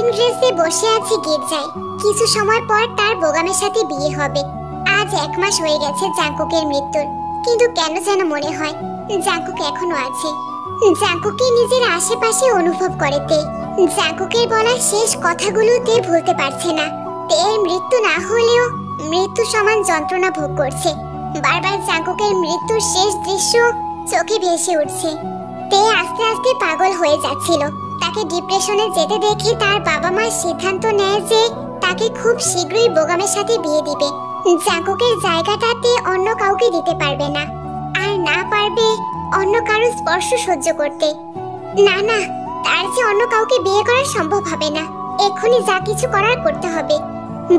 Wedding ড্রেসে বসে আছে গির্জায়। কিছু সময় পর তার বোগামের সাথে বিয়ে হবে। আজ 1 মাস হয়ে গেছে জাঙ্কুকের মৃত্যুর, কিন্তু কেন যেন মনে হয় জাঙ্কুক এখনো আছে। জাঙ্কুকে নিজের আশেপাশে অনুভব করে তে। জাঙ্কুকের বলা শেষ কথাগুলো তে ভুলতে পারছে না। তের মৃত্যু না হলেও মৃত্যু সমান যন্ত্রণা ভোগ করছে। বারবার জাঙ্কুকের মৃত্যুর শেষ দৃশ্য চোখে ভেসে উঠছে। তে আস্তে আস্তে পাগল হয়ে যাচ্ছিল। তাকে ডিপ্রেশনে যেতে দেখে তার বাবা মা সিদ্ধান্ত নেয় যে তাকে খুব শীঘ্রই বোগামের সাথে বিয়ে দিবে। জাঙ্কুকের জায়গাটাতে অন্য কাউকে দিতে পারবে না, আর না পারবে অন্য কারো স্পর্শ সহ্য করতে। না না, তার যে অন্য কাউকে বিয়ে করা সম্ভব হবে না। এক্ষুনি যা কিছু করার করতে হবে।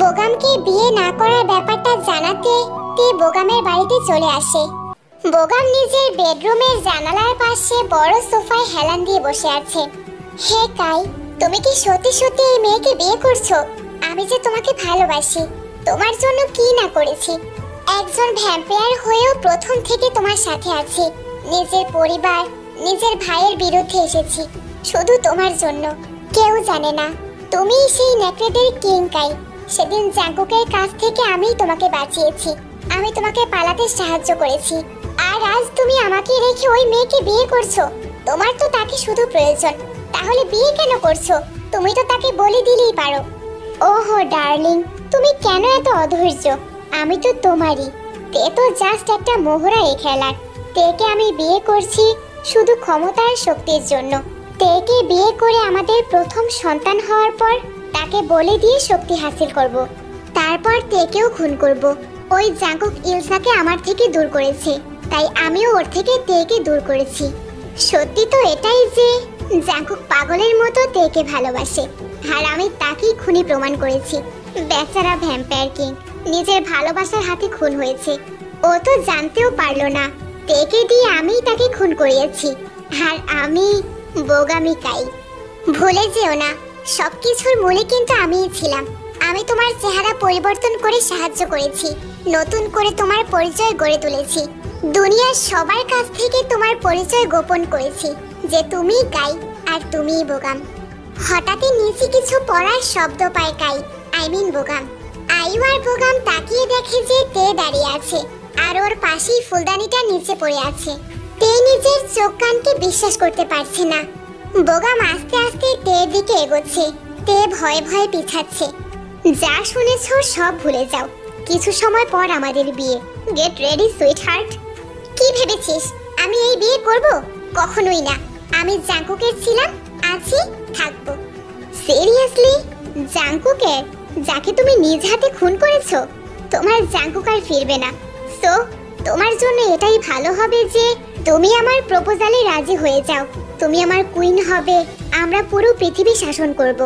বোগামকে বিয়ে না করার ব্যাপারটা জানাতে তে বোগামের বাড়িতে চলে আসে। বোগাম নিজের বেডরুমের জানালার পাশে বড় সোফায় হেলান দিয়ে বসে আছে। হে কাই, তুমি কি সত্যি সত্যি এই মেয়েকে বিয়ে করছো? আমি যে তোমাকে ভালোবাসি, তোমার জন্য কি না করেছি। একজন ভ্যাম্পায়ার হয়েও প্রথম থেকে তোমার সাথে আছি। নিজের পরিবার, নিজের ভাইয়ের বিরুদ্ধে এসেছি শুধু তোমার জন্য। কেউ জানে না তুমি সেই নেকড়েদের কিং কাই। সেদিন জাঙ্কুকের কাছ থেকে আমি তোমাকে বাঁচিয়েছি, আমি তোমাকে পালাতে সাহায্য করেছি। আর আজ তুমি আমাকে রেখে ওই মেয়েকে বিয়ে করছো। তোমার তো তাকে শুধু প্রয়োজন, তাহলে বিয়ে কেন করছো? তুমি তো তাকে বলে দিলেই পারো। ওহো ডার্লিং, তুমি কেন এত অধৈর্য? আমি তো তোমারই। তে তো জাস্ট একটা মোহরা এই খেলার। তেকে আমি বিয়ে করছি শুধু ক্ষমতার শক্তির জন্য। তেকে বিয়ে করে আমাদের প্রথম সন্তান হওয়ার পর তাকে বলে দিয়ে শক্তি হাসিল করব। তারপর তেকেও খুন করব। ওই জাঙ্কুক ইলসাকে আমার থেকে দূর করেছে, তাই আমিও ওর থেকে তেকে দূর করেছি। সত্যি তো এটাই যে জাঙ্কুক পাগলের মতো তেকে ভালোবাসে, আর আমি তাকেই খুনি প্রমাণ করেছি। বেচারা ভ্যাম্পায়ার কিং নিজের ভালোবাসার হাতে খুন হয়েছে। ও তো জানতেও পারলো না তেকে দিয়ে আমিই তাকে খুন করিয়েছি। আর আমি বোগামি কাই। ভুলে যেও না, সবকিছুর মূলে কিন্তু আমিই ছিলাম। আমি তোমার চেহারা পরিবর্তন করে সাহায্য করেছি, নতুন করে তোমার পরিচয় গড়ে তুলেছি। দুনিয়ার সবার কাছ থেকে তোমার পরিচয় গোপন করেছি যে তুমিই কাই আর তুমিই বোগাম। হঠাৎই নিচে কিছু পড়ার শব্দ পায় কাই, আই মিন বোগাম। আয়ু আর বোগাম তাকিয়ে দেখে যে তে দাঁড়িয়ে আছে, আর ওর পাশেই ফুলদানিটা নিচে পড়ে আছে। তে নিজের চোখ কানকে বিশ্বাস করতে পারছে না। বোগাম আস্তে আস্তে তের দিকে এগোচ্ছে। তে ভয়ে ভয়ে পিছাচ্ছে। যা শুনেছো সব ভুলে যাও, কিছু সময় পর আমাদের বিয়ে। Get ready sweet heart. কি ভেবেছিস আমি এই বিয়ে করব? কখনোই না। আমি জাঙ্কুকের ছিলাম, আছি, থাকবো। সিরিয়াসলি? জাঙ্কুকের, যাকে তুমি নিজ হাতে খুন করেছো? তোমার জাঙ্কুক আর ফিরবে না। সো তোমার জন্য এটাই ভালো হবে যে তুমি আমার প্রপোজালে রাজি হয়ে যাও। তুমি আমার কুইন হবে, আমরা পুরো পৃথিবী শাসন করব।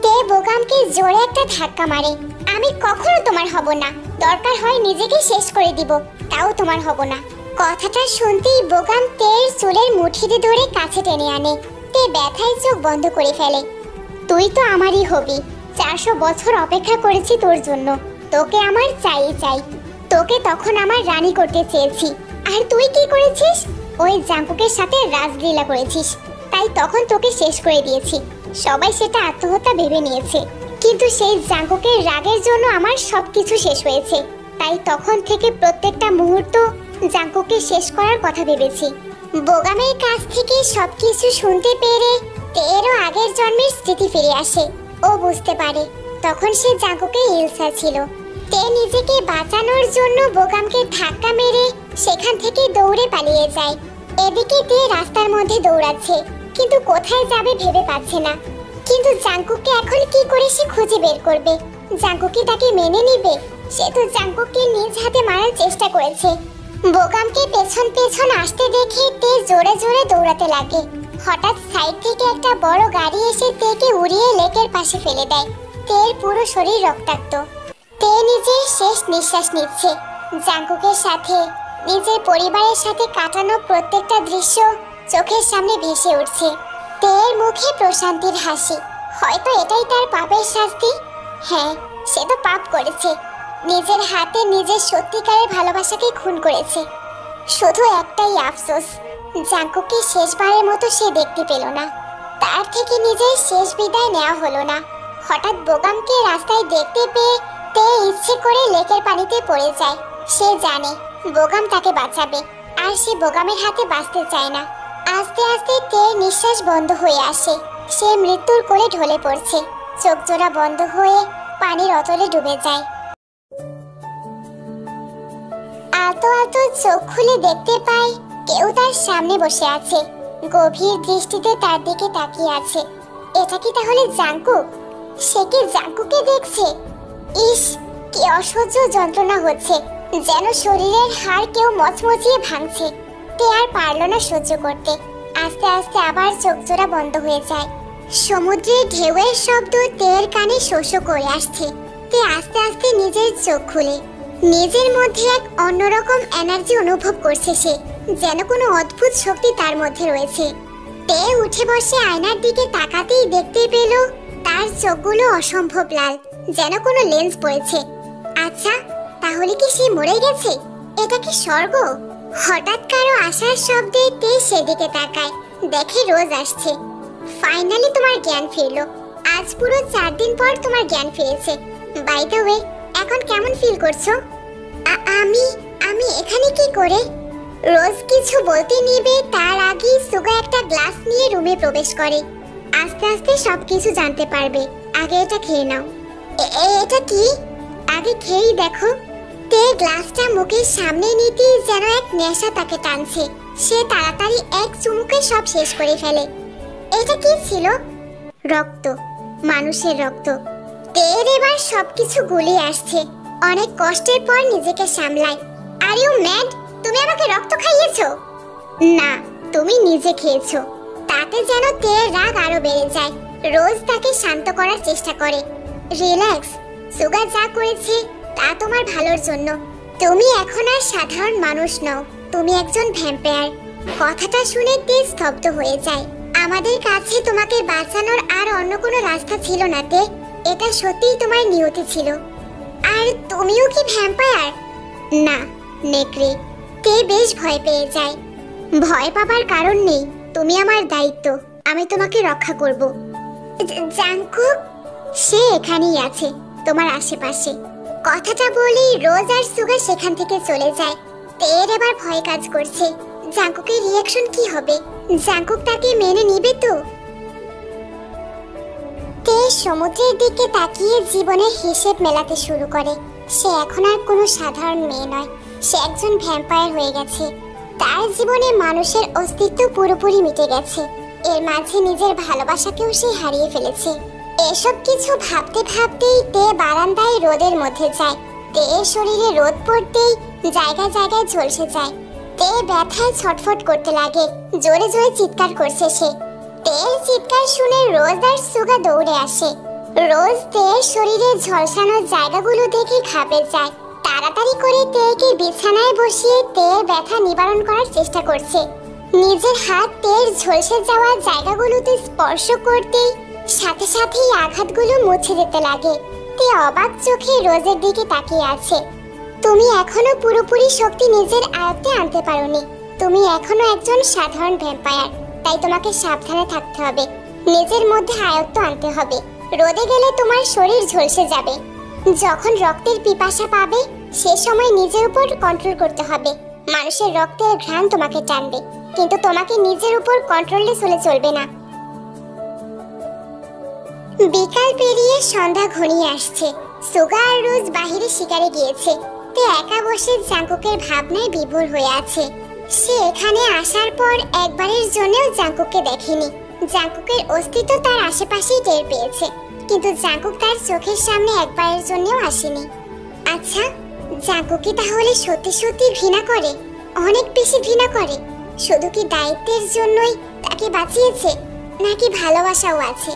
তে বোগামকে জোরে একটা ধাক্কা মারে। আমি কখনো তোমার হব না, দরকার হয় নিজেকে শেষ করে দিব, তাও তোমার হব না। কথাটা শুনতেই বোগাম তের চুলের মুঠিতে ধরে কাছে টেনে আনে। তে ব্যথায় চোখ বন্ধ করে ফেলে। তুই তো আমারই হবি। 400 বছর অপেক্ষা করেছি তোর জন্য। তোকে আমার চাই চাই। তোকে তখন আমার রানী করতে চেয়েছি, আর তুই কি করেছিস? ওই জাঙ্কুকের সাথে রাজলীলা করেছিস, তাই তখন তোকে শেষ করে দিয়েছি। সবাই সেটা আত্মহত্যা ভেবে নিয়েছে, কিন্তু সেই জাঙ্কুকের রাগের জন্য আমার সবকিছু শেষ হয়েছে। তাই তখন থেকে প্রত্যেকটা মুহূর্ত জাঙ্কুককে শেষ করার কথা ভেবেছি। বোগামের কাছ থেকে সবকিছু শুনতে পেরে তেরও আগের জন্মের স্মৃতি ফিরে আসে। ও বুঝতে পারে তখন সে জাঙ্কুকের ইলসা ছিল। তে নিজেকে বাঁচানোর জন্য বোগামকে ধাক্কা মেরে সেখান থেকে দৌড়ে পালিয়ে যায়। এদিকে তে রাস্তার মধ্যে দৌড়াচ্ছে, কিন্তু কোথায় যাবে ভেবে পাচ্ছে না। কিন্তু জাঙ্কুককে এখন কি করে সে খুঁজে বের করবে? জাঙ্কুক কি তাকে মেনে নেবে? সে তো জাঙ্কুককে নিজ হাতে মারার চেষ্টা করেছে। বোগামকে পেছন পেছন আসতে দেখে তে জোরে জোরে দৌড়াতে লাগে। হঠাৎ সাইড থেকে একটা বড় গাড়ি এসে তেকে উড়িয়ে লেকের পাশে ফেলে দেয়। তের পুরো শরীর রক্তাক্ত। তে নিজের শেষ নিঃশ্বাস নিচ্ছে। জাঙ্কুকের সাথে, নিজের পরিবারের সাথে কাটানো প্রত্যেকটা দৃশ্য চোখের সামনে ভেসে উঠছে। তের মুখে প্রশান্তির হাসি। হয়তো এটাই তার পাপের শাস্তি। হ্যাঁ, সে তো পাপ করেছে, নিজের হাতে নিজের সত্যিকারের ভালোবাসাকে খুন করেছে। শুধু একটাই আফসোস, জাঙ্কুককে শেষবারের মতো সে দেখতে পেল না। তার থেকে নিজের শেষ বিদায় নেওয়া হলো না। হঠাৎ বোগামকে রাস্তায় দেখতে পেয়ে তে ইচ্ছে করে লেকের পানিতে পড়ে যায়। সে জানে বোগাম তাকে বাঁচাবে, আর সে বোগামের হাতে বাঁচতে চায় না। আস্তে আস্তে তের নিঃশ্বাস বন্ধ হয়ে আসে। সে মৃত্যুর কোলে ঢলে পড়ছে। চোখ জোড়া বন্ধ হয়ে পানির অতলে ডুবে যায়। আলতো আলতো চোখ খুলে দেখতে পায় কেউ তার সামনে বসে আছে, গভীর দৃষ্টিতে তার দিকে তাকিয়ে আছে। এটা কি তাহলে জাঙ্কুক? সে কি জাঙ্কুকে দেখছে? ইস, কি অসহ্য যন্ত্রণা হচ্ছে, যেন শরীরের হাড় কেউ মচমচিয়ে ভাঙছে। তে আর পারল না সহ্য করতে। আস্তে আস্তে আবার চোখ জোড়া বন্ধ হয়ে যায়। সমুদ্রের ঢেউয়ের শব্দ তের কানে শোষ করে আসছে। তে আস্তে আস্তে নিজের চোখ খুলে নিজের মধ্যে এক অন্যরকম এনার্জি অনুভব করছে সে, যেন কোনো অদ্ভুত শক্তি তার মধ্যে রয়েছে। তে উঠে বসে আয়নার দিকে তাকাতেই দেখতে পেল তার চোখগুলো অসম্ভব লাল, যেন কোনো লেন্স পড়েছে। আচ্ছা, তাহলে কি সে মরে গেছে? এটা কি স্বর্গ? হঠাৎ কারো আসার শব্দে তে সেদিকে তাকায়, দেখে রোজ আসছে। ফাইনালি তোমার জ্ঞান ফিরলো। আজ পুরো 4 দিন পর তোমার জ্ঞান ফিরেছে। বাই দ্য ওয়ে, এখন কেমন ফিল করছো? আমি আমি এখানে কি করে? রোজ কিছু বলতে নিবে তার আগেই সুগা একটা গ্লাস নিয়ে রুমে প্রবেশ করে। আস্তে আস্তে সবকিছু জানতে পারবে। আগে এটা খেয়ে নাও। এটা কি? আগে খেয়েই দেখো। তে গ্লাসটা মুখের সামনে নিতেই যেন এক নেশা তাকে টানছে। সে তাড়াতাড়ি এক চুমুকে সব শেষ করে ফেলে। এটা কি ছিল? রক্ত, মানুষের রক্ত। তের এবার সবকিছু গুলিয়ে আসছে। অনেক কষ্টের পর নিজেকে সামলায়। Are you mad? তুমি আমাকে রক্ত খাইয়েছো? না, তুমি নিজে খেয়েছো। তাতে যেন তের রাগ আরো বেড়ে যায়। রোজ তাকে শান্ত করার চেষ্টা করে। রিল্যাক্স, সুগা যা করেছে তা তোমার ভালোর জন্য। তুমি এখন আর সাধারণ মানুষ নও, তুমি একজন ভ্যাম্পায়ার। কথাটা শুনে তে স্তব্ধ হয়ে যায়। আমাদের কাছে তোমাকে বাঁচানোর আর অন্য কোনো রাস্তা ছিল না তে। এটা সত্যিই তোমার নিয়তি ছিল। আর তুমিও কি ভ্যাম্পায়ার? না, নেকড়ে। তে বেশ ভয় পেয়ে যায়। ভয় পাবার কারণ নেই, তুমি আমার দায়িত্ব। আমি তোমাকে রক্ষা করব। জাঙ্কুক? সে এখানেই আছে, তোমার আশেপাশে। কথাটা বলেই রোজ আর সুগা সেখান থেকে চলে যায়। তের এবার ভয় কাজ করছে। জাঙ্কুকের রিঅ্যাকশন কি হবে? জাঙ্কুক তাকে মেনে নিবে তো? তে সমুদ্রের দিকে তাকিয়ে জীবনের হিসেব মেলাতে শুরু করে। সে এখন আর কোনো সাধারণ মেয়ে নয়, সে একজন ভ্যাম্পায়ার হয়ে গেছে। তার জীবনে মানুষের অস্তিত্ব পুরোপুরি মিটে গেছে। এর মাঝে নিজের ভালোবাসাকেও সে হারিয়ে ফেলেছে। এসব কিছু ভাবতে ভাবতেই তে বারান্দায় রোদের মধ্যে যায়। তের শরীরে রোদ পড়তেই জায়গায় জায়গায় ঝলসে যায়। তে ব্যথায় ছটফট করতে লাগে। জোরে জোরে চিৎকার করছে সে। তের চিৎকার শুনে রোজ আর সুগা দৌড়ে আসে। রোজ তের শরীরে ঝলসানো জায়গাগুলো দেখে ঘাবড়ে যায়। তাড়াতাড়ি করে তেকে বিছানায় বসিয়ে তের ব্যথা নিবারণ করার চেষ্টা করছে। নিজের হাত তের ঝলসে যাওয়া জায়গাগুলোতে স্পর্শ করতেই সাথে সাথেই আঘাতগুলো মুছে যেতে লাগে। তে অবাক চোখে রোজের দিকে তাকিয়ে আছে। তুমি এখনো পুরোপুরি শক্তি নিজের আয়ত্তে আনতে পারোনি। তুমি এখনো একজন সাধারণ ভ্যাম্পায়ার, তাই তোমাকে সাবধানে থাকতে হবে। নিজের মধ্যে আয়ত্ত আনতে হবে। রোদে গেলে তোমার শরীর ঝলসে যাবে। যখন রক্তের পিপাসা পাবে সে সময় নিজের উপর কন্ট্রোল করতে হবে। মানুষের রক্তের ঘ্রাণ তোমাকে টানবে, কিন্তু তোমাকে নিজের উপর কন্ট্রোলে চলবে না। বিকাল পেরিয়ে সন্ধ্যা ঘনিয়ে আসছে। সুগা আর রোজ বাহিরে শিকারে গিয়েছে। তে একা বসে জাঙ্কুকের ভাবনায় বিভোর হয়ে আছে। সে এখানে আসার পর একবারের জন্যও জাঙ্কুককে দেখেনি। জাঙ্কুকের অস্তিত্ব তার আশেপাশেই টের পেয়েছে, কিন্তু জাঙ্কুক তার চোখের সামনে একবারের জন্যও আসেনি। আচ্ছা, জাঙ্কুক কি তাহলে সত্যি সত্যি ঘৃণা করে? অনেক বেশি ঘৃণা করে? শুধু কি দায়িত্বের জন্যই তাকে বাঁচিয়েছে, নাকি ভালোবাসাও আছে?